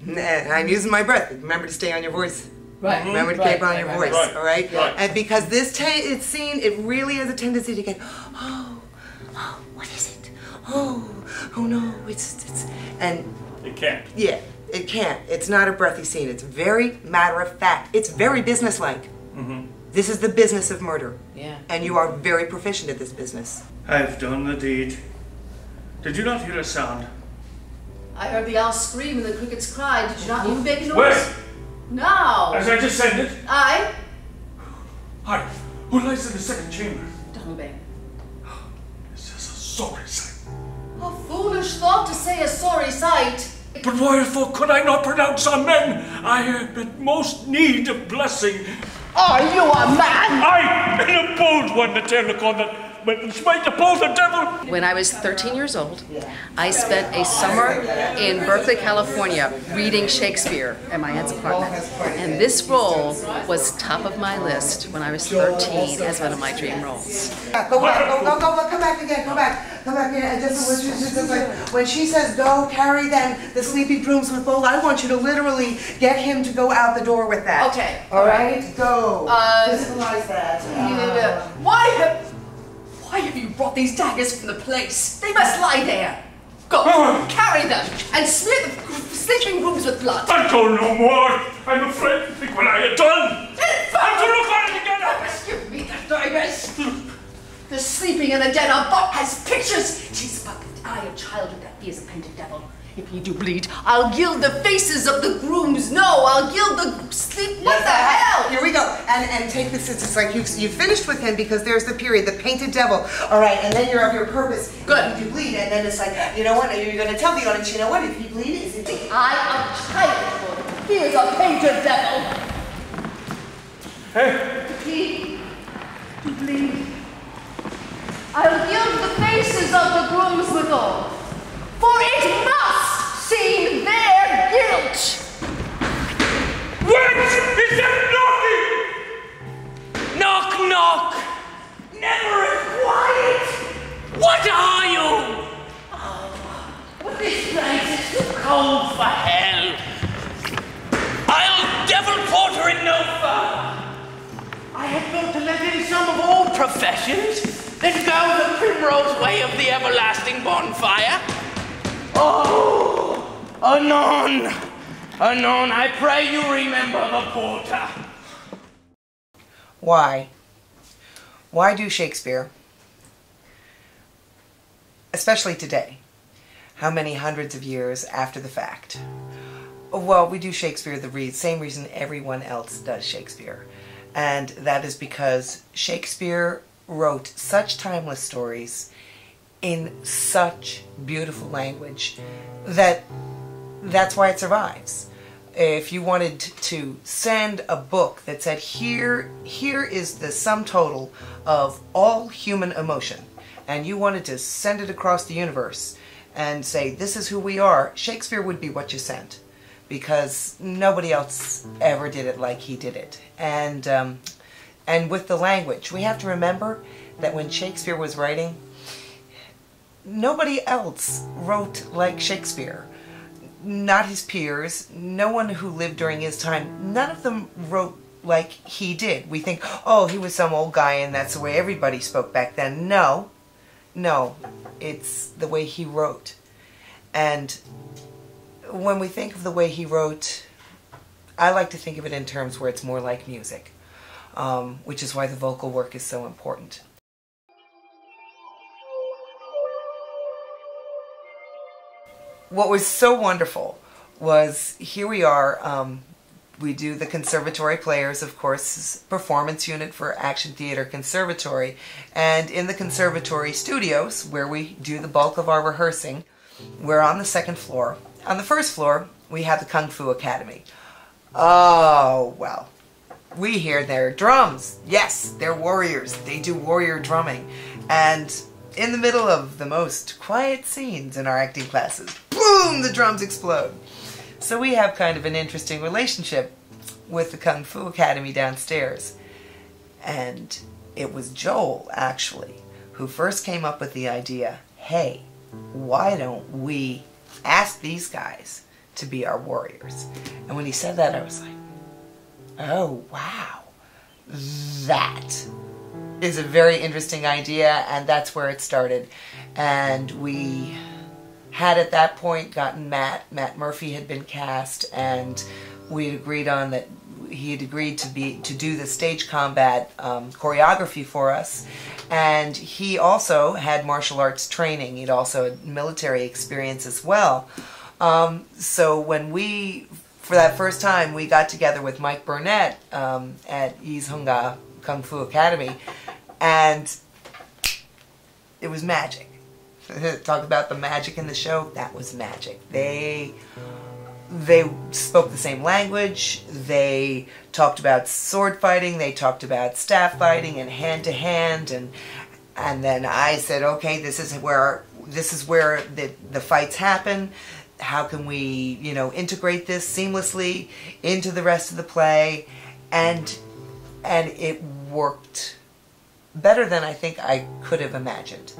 And I'm using my breath. Remember to stay on your voice. Right. Remember to keep on your voice, all right? Right. And because this scene, it really has a tendency to get, oh, what is it? Oh no, it's, and... It can't. Yeah, it can't. It's not a breathy scene. It's very matter of fact. It's very businesslike. This is the business of murder. Yeah. And you are very proficient at this business. I've done the deed. Did you not hear a sound? I heard the owl scream and the crickets cry. Did you not even make a noise? Where? No. As I descended? Aye. Hi. Who lies in the second chamber? Donalbain. This is a sorry sight. A foolish thought to say a sorry sight. But wherefore could I not pronounce on men? I am at most need of blessing. Are you a man? I am a bold one to tell upon that. But smite the both the devil. When I was 13 years old, I spent a summer in Berkeley, California, reading Shakespeare at my aunt's apartment. And this role was top of my list when I was 13 as one of my dream roles. Go, come back again, come back again. And just like, when she says go, carry then the sleepy brooms with bowl, I want you to literally get him to go out the door with that. Okay. All right, go. Visualize that. Why have you brought these daggers from the place? They must lie there. Go, carry them, and smear the sleeping rooms with blood. I don't know more. I'm afraid to think what I had done. I'm to look on it again. Give me the daggers. The sleeping and the dead are bought as pictures. Tis but I, a child of that fierce painted devil. If ye do bleed, I'll gild the faces of the grooms. No, I'll gild the sleep. What the hell? Here we go. And take this. It's like you finished with him because there's the period, the painted devil. All right, and then you're of your purpose. Good. If you bleed, and then it's like, you know what? You're going to tell the audience, you know what? If you bleed, is it? I, a child, he is a painted devil. Hey. He to bleed. I'll gild the faces of the grooms withal, for it must seem their guilt. What? Is that knocking? Knock, knock! Never is quiet! What are you? Oh, but this place is too cold for hell. I'll devil porter it no further. I had thought to let in some of all professions, then go the primrose way of the everlasting bonfire. Oh, anon, anon, I pray you remember the porter. Why? Why do Shakespeare? Especially today. How many hundreds of years after the fact? Well, we do Shakespeare the same reason everyone else does Shakespeare. And that is because Shakespeare wrote such timeless stories in such beautiful language that's why it survives. If you wanted to send a book that said, here is the sum total of all human emotion, and you wanted to send it across the universe and say, this is who we are, Shakespeare would be what you sent, because nobody else ever did it like he did it. And with the language, we have to remember that when Shakespeare was writing, nobody else wrote like Shakespeare. Not his peers, no one who lived during his time, none of them wrote like he did. We think, oh, he was some old guy and that's the way everybody spoke back then. No, it's the way he wrote. And when we think of the way he wrote, I like to think of it in terms where it's more like music, which is why the vocal work is so important. What was so wonderful was, here we are, we do the Conservatory Players, of course, performance unit for Action Theater Conservatory, and in the Conservatory Studios, where we do the bulk of our rehearsing, we're on the second floor. On the first floor, we have the Kung Fu Academy. Oh, well, we hear their drums. Yes, they're warriors. They do warrior drumming. And in the middle of the most quiet scenes in our acting classes, boom, the drums explode. So we have kind of an interesting relationship with the Kung Fu Academy downstairs. And it was Joel, actually, who first came up with the idea, hey, why don't we ask these guys to be our warriors. And when he said that, I was like, oh, wow. That is a very interesting idea, and that's where it started. And we had at that point gotten Matt Murphy had been cast, and we had agreed on that he had agreed to do the stage combat choreography for us, and he also had martial arts training. He'd also had military experience as well. So when for that first time, we got together with Mike Burnett at Yizhunga Kung Fu Academy, and it was magic. Talk about the magic in the show. That was magic. They spoke the same language. They talked about sword fighting. They talked about staff fighting and hand to hand. And then I said, okay, this is where the fights happen. How can we, integrate this seamlessly into the rest of the play? And it worked better than I think I could have imagined.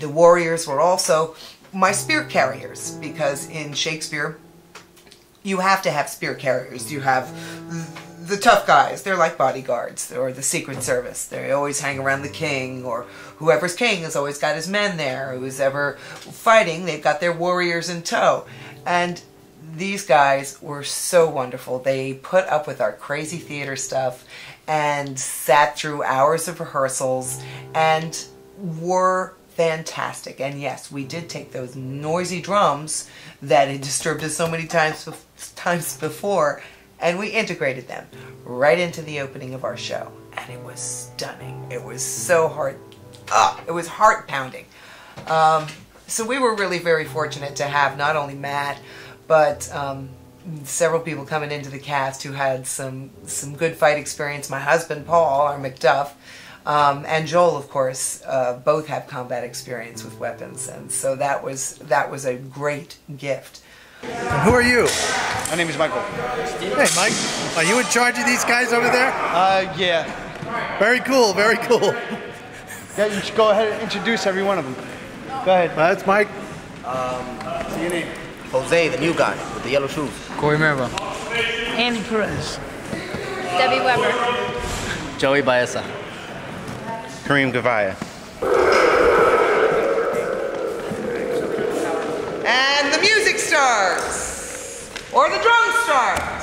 The warriors were also my spear carriers, because in Shakespeare you have to have spear carriers. You have the tough guys, they're like bodyguards, or the Secret Service. They always hang around the king, or whoever's king has always got his men there. Who's ever fighting, they've got their warriors in tow. And these guys were so wonderful. They put up with our crazy theater stuff and sat through hours of rehearsals and were fantastic. And yes, we did take those noisy drums that had disturbed us so many times before, and we integrated them right into the opening of our show. And it was stunning. It was so it was heart-pounding. So we were really very fortunate to have not only Matt, but several people coming into the cast who had some good fight experience. My husband, Paul, our Macduff, and Joel, of course, both have combat experience with weapons, and so that was a great gift. And who are you? My name is Michael. Hey, Mike. Are you in charge of these guys over there? Yeah. Very cool, very cool. Yeah, you should go ahead and introduce every one of them. Go ahead. That's Mike. Say your name. Jose, the new guy with the yellow shoes. Corey Merva. Andy Perez. Debbie Weber. Joey Baeza. Kareem Gavaya. And the music starts, or the drums start.